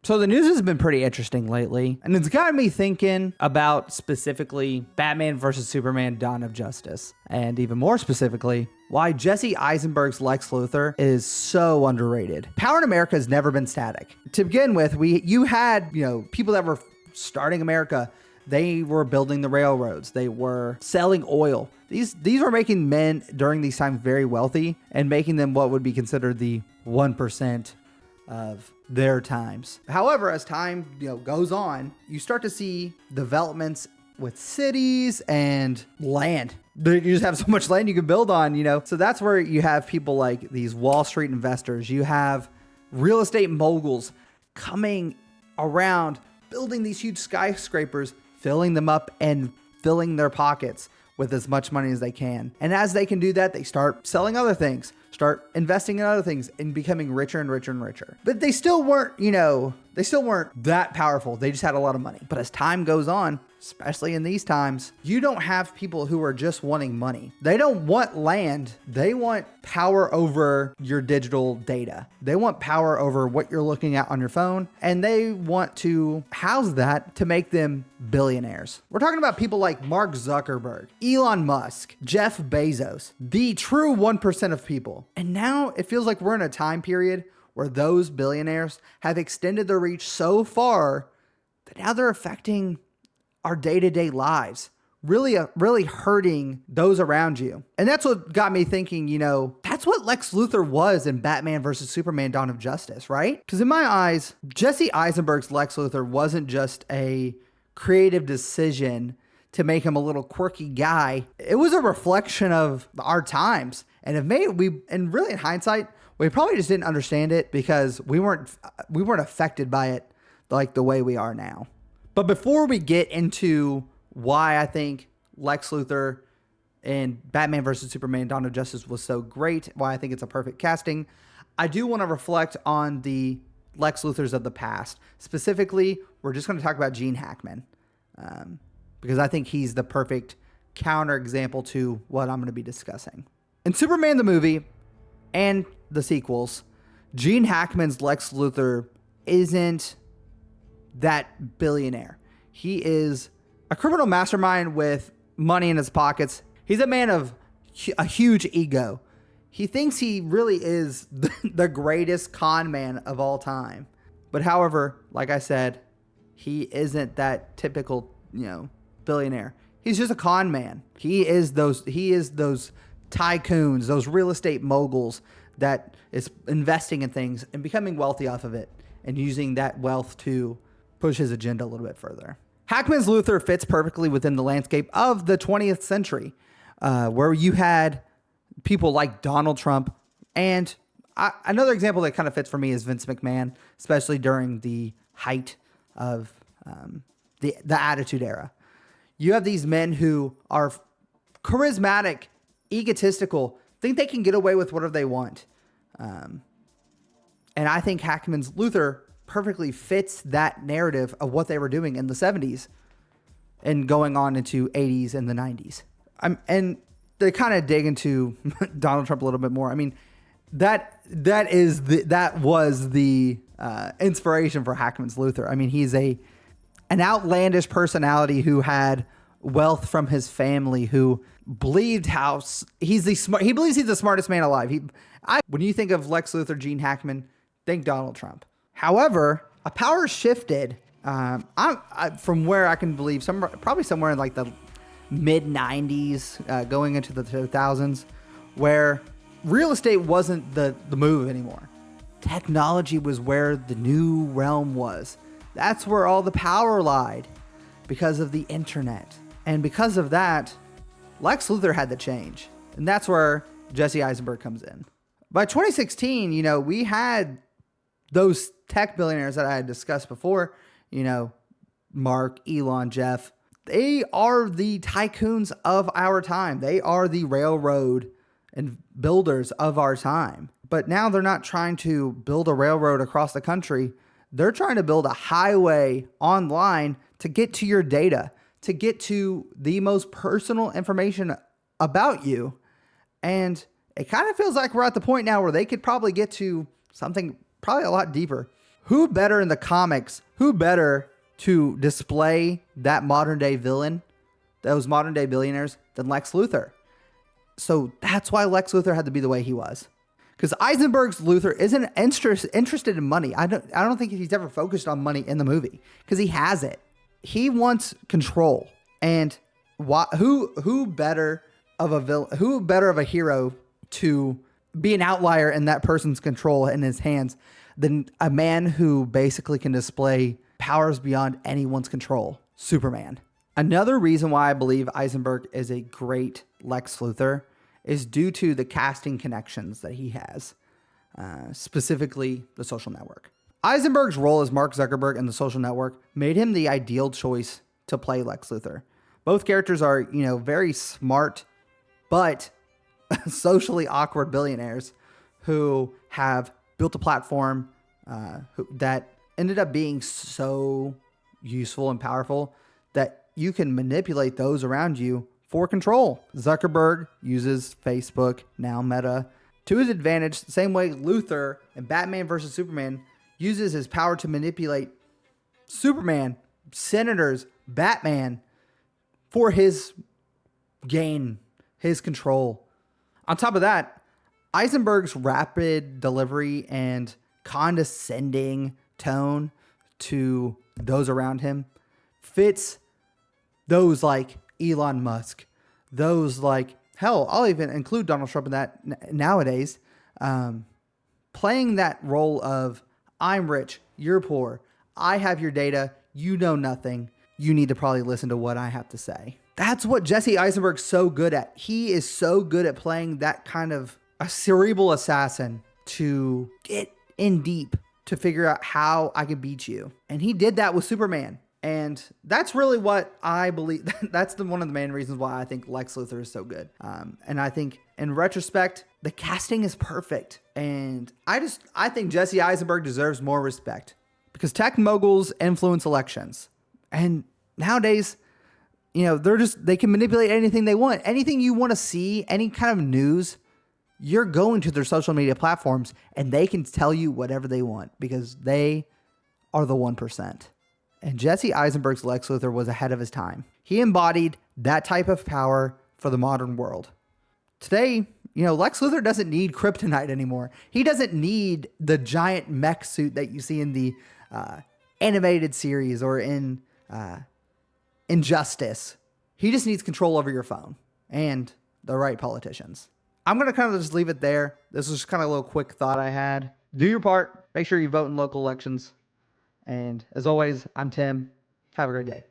So the news has been pretty interesting lately, and it's got me thinking about specifically Batman versus Superman: Dawn of Justice, and even more specifically, why Jesse Eisenberg's Lex Luthor is so underrated. Power in America has never been static. To begin with, you had, people that were starting America. They were building the railroads. They were selling oil. These were making men during these times very wealthy and making them what would be considered the 1% of their times. However, as time goes on, you start to see developments with cities and land. You just have so much land you can build on, So that's where you have people like these Wall Street investors. You have real estate moguls coming around, building these huge skyscrapers, filling them up and filling their pockets with as much money as they can. And as they can do that, they start selling other things, start investing in other things, and becoming richer and richer and richer. But they still weren't, they still weren't that powerful. They just had a lot of money. But as time goes on, especially in these times, you don't have people who are just wanting money. They don't want land. They want power over your digital data. They want power over what you're looking at on your phone. And they want to house that to make them billionaires. We're talking about people like Mark Zuckerberg, Elon Musk, Jeff Bezos, the true 1% of people. And now it feels like we're in a time period where those billionaires have extended their reach so far that now they're affecting our day-to-day lives, really hurting those around you. And that's what got me thinking, that's what Lex Luthor was in Batman versus Superman: Dawn of Justice, right? Because in my eyes, Jesse Eisenberg's Lex Luthor wasn't just a creative decision to make him a little quirky guy. It was a reflection of our times, and really in hindsight, we probably just didn't understand it because we weren't affected by it like the way we are now. But before we get into why I think Lex Luthor in Batman vs. Superman: Dawn of Justice was so great, why I think it's a perfect casting, I do want to reflect on the Lex Luthors of the past. Specifically, we're just going to talk about Gene Hackman because I think he's the perfect counterexample to what I'm going to be discussing. In Superman the movie and the sequels, Gene Hackman's Lex Luthor isn't that billionaire. He is a criminal mastermind with money in his pockets. He's a man of a huge ego. He thinks he really is the greatest con man of all time. But however, like I said, he isn't that typical, billionaire. He's just a con man. He is those tycoons, those real estate moguls that is investing in things and becoming wealthy off of it and using that wealth to push his agenda a little bit further. Hackman's Luthor fits perfectly within the landscape of the 20th century, where you had people like Donald Trump. And another example that kind of fits for me is Vince McMahon, especially during the height of the Attitude Era. You have these men who are charismatic, egotistical, think they can get away with whatever they want. And I think Hackman's Luthor perfectly fits that narrative of what they were doing in the 70s and going on into 80s and the 90s. And to kind of dig into Donald Trump a little bit more, I mean, that was the inspiration for Hackman's Luthor. I mean, he's an outlandish personality who had wealth from his family, who believed he believes he's the smartest man alive. When you think of Lex Luthor, Gene Hackman, think Donald Trump. However, a power shifted from where I can believe, probably somewhere in like the mid 90s, going into the 2000s, where real estate wasn't the move anymore. Technology was where the new realm was. That's where all the power lied because of the internet. And because of that, Lex Luthor had to change. And that's where Jesse Eisenberg comes in. By 2016, we had those tech billionaires that I had discussed before, Mark, Elon, Jeff. They are the tycoons of our time. They are the railroad and builders of our time. But now they're not trying to build a railroad across the country. They're trying to build a highway online to get to your data, to get to the most personal information about you. And it kind of feels like we're at the point now where they could probably get to something probably a lot deeper. who better in the comics, who better to display that modern day villain, those modern day billionaires, than Lex Luthor? So that's why Lex Luthor had to be the way he was. Because Eisenberg's Luthor isn't interested in money. I don't think he's ever focused on money in the movie, because he has it. He wants control. And who better of a villain, who better of a hero to be an outlier in that person's control in his hands than a man who basically can display powers beyond anyone's control? Superman. Another reason why I believe Eisenberg is a great Lex Luthor is due to the casting connections that he has, specifically The Social Network. Eisenberg's role as Mark Zuckerberg in The Social Network made him the ideal choice to play Lex Luthor. Both characters are, very smart, but socially awkward billionaires who have built a platform that ended up being so useful and powerful that you can manipulate those around you for control. Zuckerberg uses Facebook, now Meta, to his advantage, the same way Luthor in Batman vs. Superman uses his power to manipulate Superman, senators, Batman for his gain, his control. On top of that, Eisenberg's rapid delivery and condescending tone to those around him fits those like Elon Musk, those like, hell, I'll even include Donald Trump in that nowadays, playing that role of, I'm rich, you're poor, I have your data, you know nothing, you need to probably listen to what I have to say. That's what Jesse Eisenberg's so good at. He is so good at playing that kind of a cerebral assassin to get in deep to figure out how I can beat you. And he did that with Superman. And that's really what I believe. That's one of the main reasons why I think Lex Luthor is so good. And I think in retrospect, the casting is perfect. And I think Jesse Eisenberg deserves more respect, because tech moguls influence elections. And nowadays, they can manipulate anything they want. Anything you want to see, any kind of news, you're going to their social media platforms and they can tell you whatever they want, because they are the 1%. And Jesse Eisenberg's Lex Luthor was ahead of his time. He embodied that type of power for the modern world. Today, Lex Luthor doesn't need kryptonite anymore. He doesn't need the giant mech suit that you see in the animated series or in Injustice. He just needs control over your phone and the right politicians. I'm going to kind of just leave it there. This was just kind of a little quick thought I had. Do your part. Make sure you vote in local elections. And as always, I'm Tim. Have a great day.